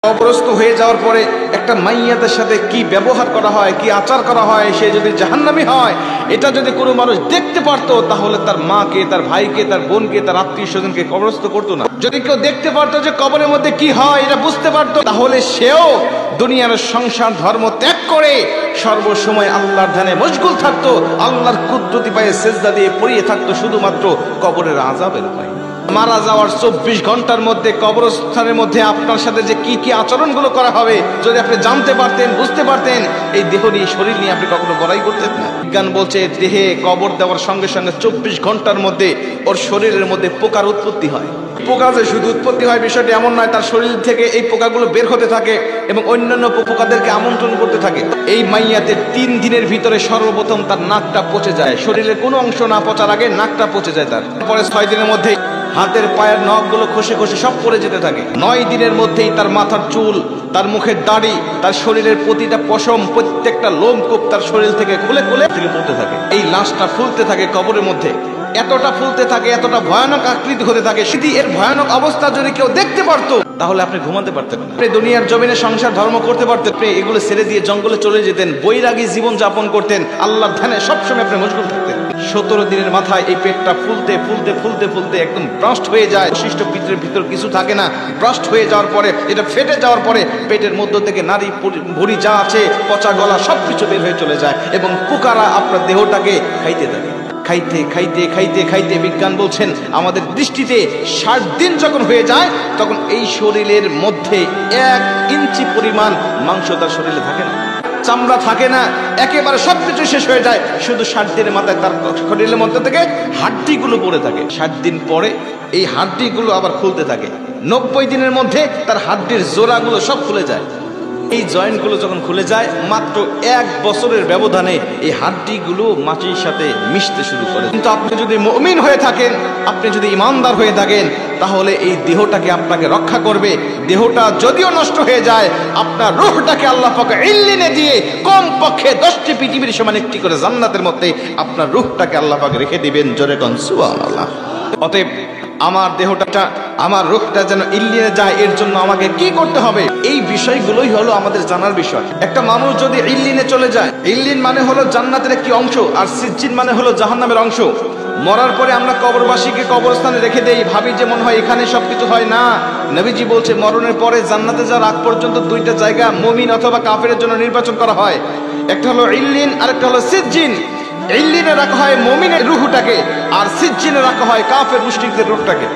কবরস্থ হয়ে যাওয়ার পরে একটা মাইয়াদের সাথে কি ব্যবহার করা হয়, কি আচার করা হয়, সে যদি জাহান্নামী হয়, এটা যদি কোনো মানুষ দেখতে পারতো তাহলে তার মাকে, তার ভাইকে, তার বোনকে, তার আত্মীয় স্বজনকে কবরস্থ করতো না। যদি কেউ দেখতে পারতো যে কবরের মধ্যে কি হয়, এটা বুঝতে পারতো, তাহলে সেও দুনিয়ার সংসার ধর্ম ত্যাগ করে সর্বসময় আল্লাহর ধ্যানে মশগুল থাকতো, আল্লাহর কুদরতি পায়ে সেজদা দিয়ে পড়িয়ে থাকতো শুধুমাত্র কবরের আযাবের ভয়ে। মারা যাওয়ার 24 ঘন্টার মধ্যে কবরস্থানের মধ্যে আপনার সাথে যে কি কি আচরণগুলো করা হবে যদি আপনি জানতে পারতেন, বুঝতে পারতেন, এই দেহ নিয়ে, শরীর নিয়ে আপনি কখনো বড়াই করতেন না। বিজ্ঞান বলছে দেহে কবর দেওয়ার সঙ্গে সঙ্গে 24 ঘন্টার মধ্যে ওর শরীরের মধ্যে পোকার উৎপত্তি হয়। পোকা যে শুধু উৎপত্তি হয় বিষয়টি এমন নয়, তার শরীর থেকে এই পোকাগুলো বের হতে থাকে এবং অন্যান্য পোকাদেরকে আমন্ত্রণ করতে থাকে। এই মাইয়াতে 3 দিনের ভিতরে সর্বপ্রথম তার নাকটা পচে যায়, শরীরের কোনো অংশ না পচার আগে নাকটা পচে যায়। তারপরে 6 দিনের মধ্যে হাতের পায়ের নখগুলো খসে খসে সব পড়ে যেতে থাকে। 9 দিনের মধ্যেই তার মাথার চুল, তার মুখের দাড়ি, তার শরীরের প্রতিটা পশম, প্রত্যেকটা লোমকূপ তার শরীর থেকে খুলে খুলে থেকে পড়তে থাকে। এই লাশটা ফুলতে থাকে কবরের মধ্যে, এতটা ফুলতে থাকে, এতটা ভয়ানক আকৃতি হতে থাকে। সেটি এর ভয়ানক অবস্থা যদি কেউ দেখতে পারতো তাহলে আপনি ঘুমাতে পারতেন না, আপনি দুনিয়ার জমিনে সংসার ধর্ম করতে পারতেন, আপনি এগুলো ছেড়ে দিয়ে জঙ্গলে চলে যেতেন, বৈরাগী জীবন যাপন করতেন, আল্লাহর ধ্যানে সবসময় আপনি মশগুল থাকতেন। 17 দিনের মাথায় এই পেটটা ফুলতে ফুলতে ফুলতে ফুলতে একদম ব্রাস্ট হয়ে যায়, অবশিষ্ট পিত্রের ভিতর কিছু থাকে না। ব্রাস্ট হয়ে যাওয়ার পরে, এটা ফেটে যাওয়ার পরে পেটের মধ্য থেকে নারী ভুঁড়ি যা আছে, পচা গলা সবকিছু বের হয়ে চলে যায় এবং পোকারা আপনার দেহটাকে খাইতে থাকে। খাইতে খাইতে খাইতে খাইতে বিজ্ঞান বলছেন আমাদের দৃষ্টিতে 60 দিন যখন হয়ে যায় তখন এই শরীরের মধ্যে 1 ইঞ্চি পরিমাণ মাংস তার শরীরে থাকে না, চামড়া থাকে না, একেবারে সবকিছু শেষ হয়ে যায়। শুধু 60 দিনের মাথায় তার শরীরের মধ্যে থেকে হাড্ডিগুলো পড়ে থাকে। 60 দিন পরে এই হাড্ডিগুলো আবার খুলতে থাকে। 90 দিনের মধ্যে তার হাড্ডির জোড়াগুলো সব খুলে যায়। এই জয়েন্টগুলো যখন খুলে যায় মাত্র 1 বছরের ব্যবধানে এই হাড্ডিগুলো মাটির সাথে মিশতে শুরু করে। কিন্তু আপনি যদি মুমিন হয়ে থাকেন, আপনি যদি ইমানদার হয়ে থাকেন, তাহলে এই দেহটাকে আপনাকে রক্ষা করবে। দেহটা যদিও নষ্ট হয়ে যায়, আপনার রূহটাকে আল্লাহ পাক ইল্লিনে দিয়ে কমপক্ষে 10টি পৃথিবীর সমান একটি করে জান্নাতের মধ্যে আপনার রূহটাকে আল্লাহ পাক রেখে দিবেন। জোরে কোন সুবহানাল্লাহ। অতএব আমার দেহটা, আমার রূহটা যেন ইল্লিনে যায়, এর জন্য আমাকে কি করতে হবে, এই বিষয়গুলোই হলো আমাদের জানার বিষয়। একটা মানুষ যদি ইল্লিনে চলে যায়, ইল্লিন মানে হলো জান্নাতের একটি অংশ, আর সিজ্জিন মানে হলো জাহান্নামের অংশ। মরার পরে আমরা কবরবাসীকে কবরস্থানে রেখে দেই, ভাবি যে মনে হয় এখানে সবকিছু হয় না। নবীজি বলছে মরণের পরে জান্নাতে যাওয়ার আগ পর্যন্ত 2টা জায়গা মুমিন অথবা কাফেরের জন্য নির্বাচন করা হয়। একটা হলো ইল্লিন আর একটা হলো সিজ্জিন। ইল্লিনে রাখা হয় মুমিনের রূহটাকে, আর সিজ্জিনে রাখা হয় কাফের মুশরিকদের রূহটাকে।